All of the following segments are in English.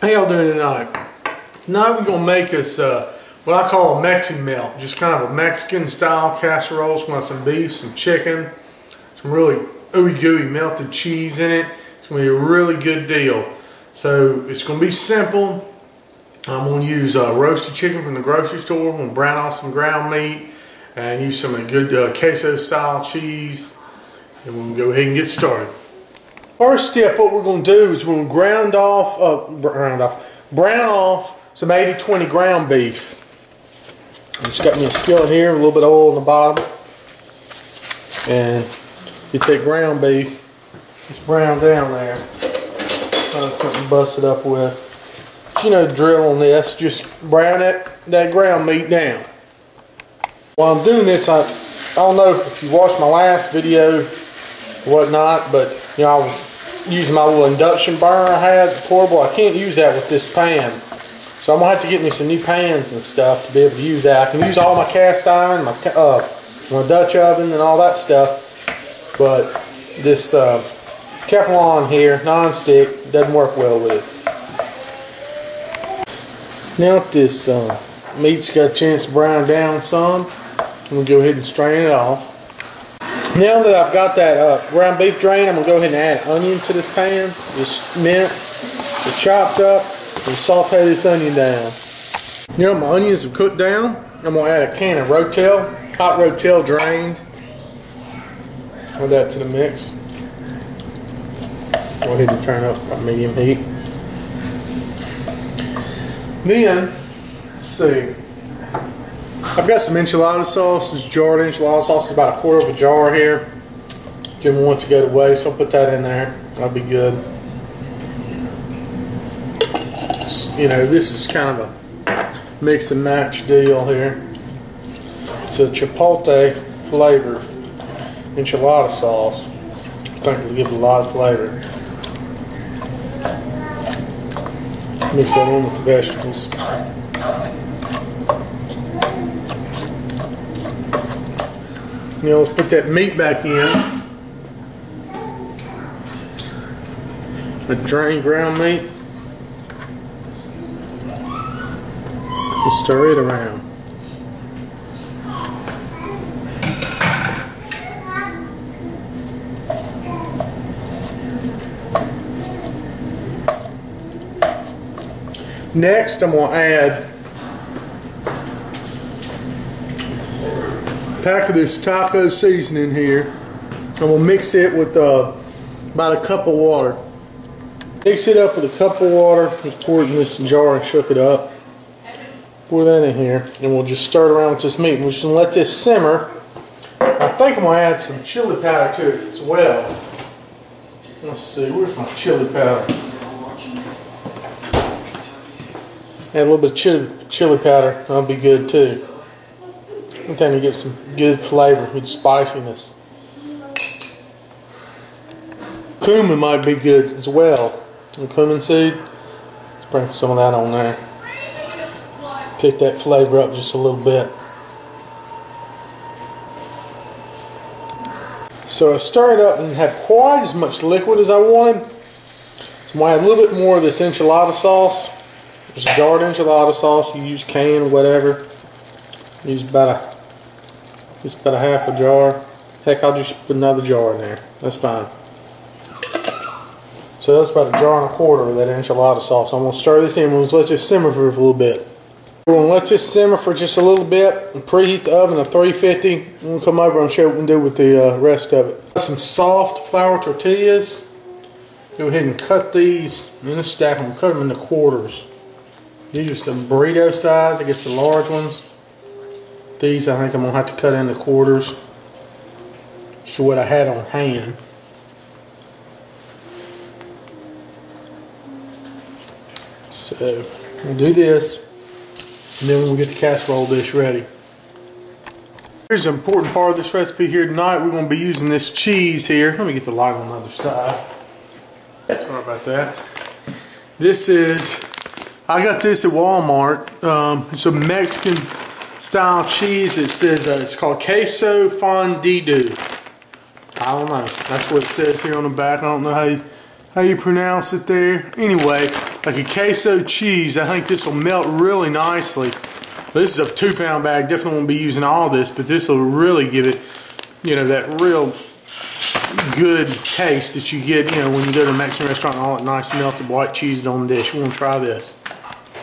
How y'all doing tonight? Tonight we're going to make us what I call a Mexican melt. Just kind of a Mexican style casserole. It's going to have some beef, some chicken, some really ooey gooey melted cheese in it. It's going to be a really good deal. So it's going to be simple. I'm going to use roasted chicken from the grocery store. I'm going to brown off some ground meat and use some good queso style cheese. And we'll go ahead and get started. First step, what we're going to do is we're going to brown off some 80-20 ground beef. I just got me a skillet here, a little bit of oil on the bottom. And you take ground beef, just brown down there. Find something to bust it up with. But you know the drill on this, just brown that ground meat down. While I'm doing this, I don't know if you watched my last video or whatnot, but you know, I was using my little induction burner I had, portable. I can't use that with this pan. So I'm going to have to get me some new pans and stuff to be able to use that. I can use all my cast iron, my Dutch oven and all that stuff. But this Teflon here, non-stick, doesn't work well with it. Now that this meat's got a chance to brown down some, I'm going to go ahead and strain it off. Now that I've got that ground beef drained, I'm going to go ahead and add onion to this pan. Just minced, just chopped up, and saute this onion down. You know, my onions have cooked down. I'm going to add a can of Rotel, hot Rotel drained. Add that to the mix. Go ahead and turn up my medium heat. Then, let's see. I've got some enchilada sauce. This jarred enchilada sauce is about 1/4 of a jar here. Didn't want to go to waste, so I'll put that in there. That'll be good. You know, this is kind of a mix and match deal here. It's a chipotle flavor enchilada sauce. I think it'll give it a lot of flavor. Mix that in with the vegetables. You know, let's put that meat back in. The drained ground meat. And stir it around. Next, I'm going to add a pack of this taco seasoning here. I'm going to mix it with about a cup of water. Mix it up with a cup of water. Just pour it in this jar and shook it up. Pour that in here, and we'll just stir it around with this meat. We're just going to let this simmer. I think I'm going to add some chili powder to it as well. Let's see, where's my chili powder? Add a little bit of chili powder. That'll be good too. I think you get some good flavor, good spiciness. Cumin might be good as well. The cumin seed. Sprinkle some of that on there. Pick that flavor up just a little bit. So I stirred it up and had quite as much liquid as I wanted. So I'm going to add a little bit more of this enchilada sauce. Just jarred enchilada sauce. You use canned or whatever. Use just about a half a jar. Heck, I'll just put another jar in there. That's fine. So that's about 1.25 jars of that enchilada sauce. I'm going to stir this in. We'll let this simmer for a little bit. We're going to let this simmer for just a little bit and preheat the oven to 350. We'll come over and show what we can do with the rest of it. Some soft flour tortillas. Go ahead and cut these in a stack. I'm going to cut them into quarters. These are some burrito size. I guess the large ones. These I think I'm going to have to cut into quarters. So what I had on hand. So we'll do this. And then we'll get the casserole dish ready. Here's an important part of this recipe here tonight. We're going to be using this cheese here. Let me get the light on the other side. Sorry about that. This is, I got this at Walmart. It's a Mexican style cheese. It says it's called queso fondido. I don't know. That's what it says here on the back. I don't know how you pronounce it there. Anyway, like a queso cheese. I think this will melt really nicely. This is a 2-pound bag. Definitely won't be using all this, but this will really give it, you know, that real good taste that you get, you know, when you go to a Mexican restaurant and all that nice melted white cheese is on the dish. We're gonna try this.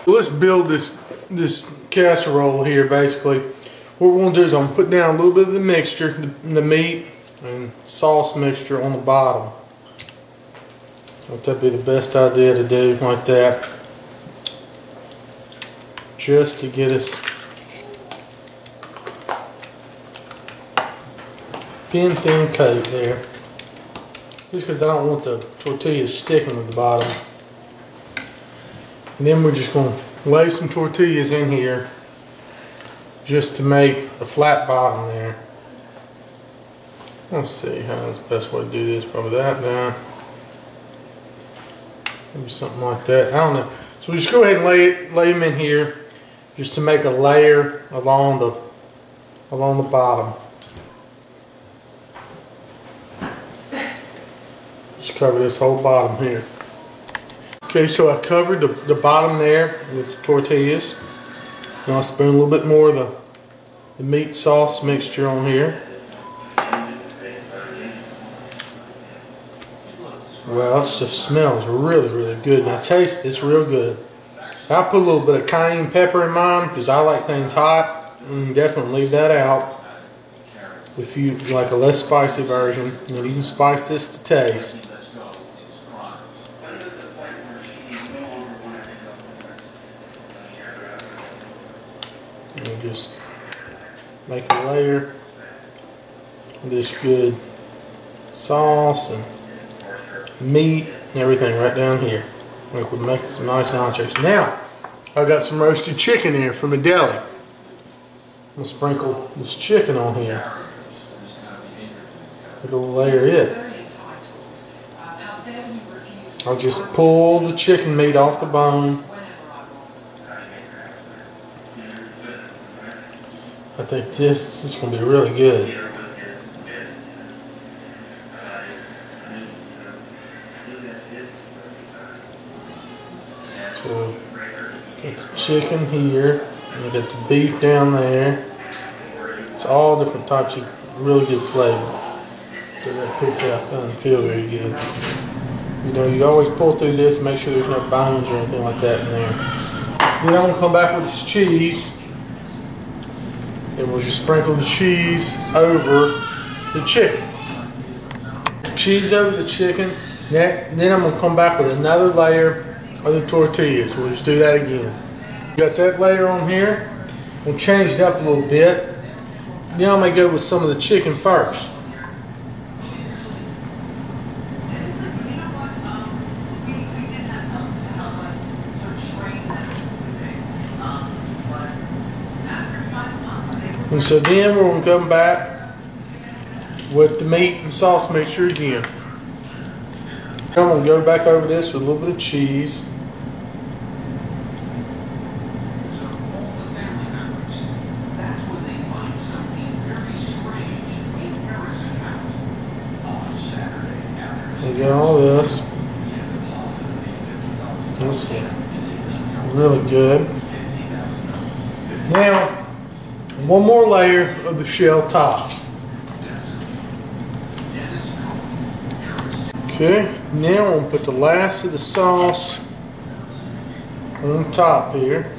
Let's build this casserole here. Basically, what we're gonna do is I'm gonna put down a little bit of the mixture, the meat and sauce mixture on the bottom. I thought that'd be the best idea to do like that, just to get us thin coat there. Just because I don't want the tortillas sticking at the bottom. And then we're just going to lay some tortillas in here just to make a flat bottom there. Let's see how's the best way to do this. Probably that down. Maybe something like that. I don't know. So we just go ahead and lay them in here just to make a layer along the bottom. Just cover this whole bottom here. Okay, so I covered the bottom there with the tortillas. Now I'll spoon a little bit more of the meat sauce mixture on here. Well, it just smells really good. Now taste, it's real good. I put a little bit of cayenne pepper in mine because I like things hot. And definitely leave that out. If you like a less spicy version, you can spice this to taste. And just make a layer of this good sauce and meat and everything right down here. Like we're making some nice nachos. Now, I've got some roasted chicken here from the deli. I'm gonna sprinkle this chicken on here. It'll layer it. I'll just pull the chicken meat off the bone. I think this is going to be really good. So, got the chicken here. And got the beef down there. It's all different types of really good flavor. Get that piece out, doesn't feel very good. You know, you always pull through this, make sure there's no bones or anything like that in there. Then I'm going to come back with this cheese. And we'll just sprinkle the cheese over the chicken. Cheese over the chicken. Then I'm going to come back with another layer of the tortillas. We'll just do that again. Got that layer on here. We'll change it up a little bit. Then I'm going to go with some of the chicken first. And so then we're going to come back with the meat and sauce mixture again. I'm going to go back over this with a little bit of cheese. And get all this. This is really good. Now, one more layer of the shell tops. Okay, now I'm going to put the last of the sauce on top here.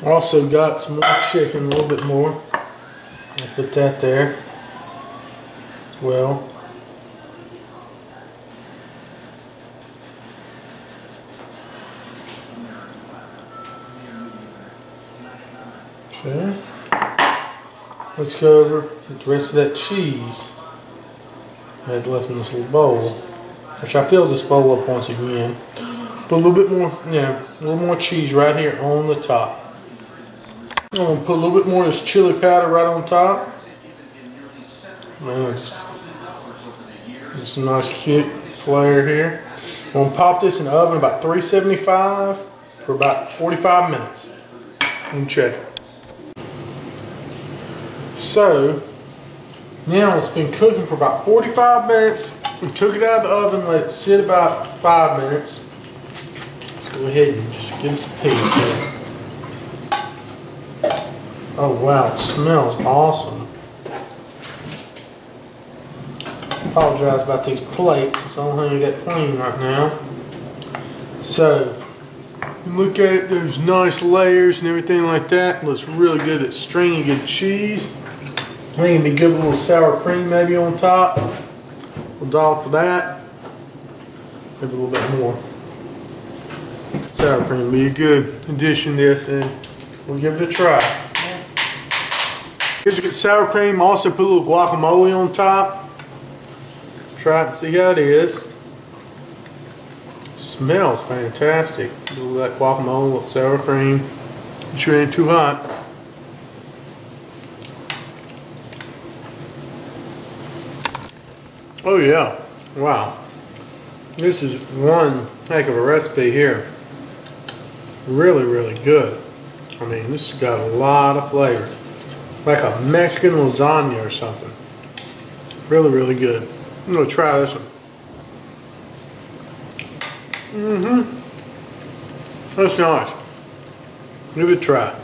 Also got some more chicken, a little bit more. I'll put that there. Well, okay. Let's go over the rest of that cheese I had left in this little bowl. which I filled this bowl up once again. Put a little bit more, a little more cheese right here on the top. I'm gonna put a little bit more of this chili powder right on top. Man, just some nice kick flair here. I'm gonna pop this in the oven about 375 for about 45 minutes. And check it. So now it's been cooking for about 45 minutes. We took it out of the oven, let it sit about 5 minutes. Let's go ahead and just get us a piece here. Oh wow, it smells awesome. Apologize about these plates, it's the only thing I got clean right now. So, you look at it, there's nice layers and everything like that. It looks really good. It's stringy good cheese. I think it'd be good with a little sour cream maybe on top. We'll dollop of that. Maybe a little bit more. Sour cream would be a good addition to this, and we'll give it a try. Here's a good sour cream. Also put a little guacamole on top. Try it and see how it is. Smells fantastic. A little of that guacamole, a little sour cream. Make sure it ain't too hot. Oh yeah, wow. This is one heck of a recipe here. Really, really good. I mean, this has got a lot of flavor. Like a Mexican lasagna or something. Really, really good. I'm gonna try this one. That's nice. Give it a try.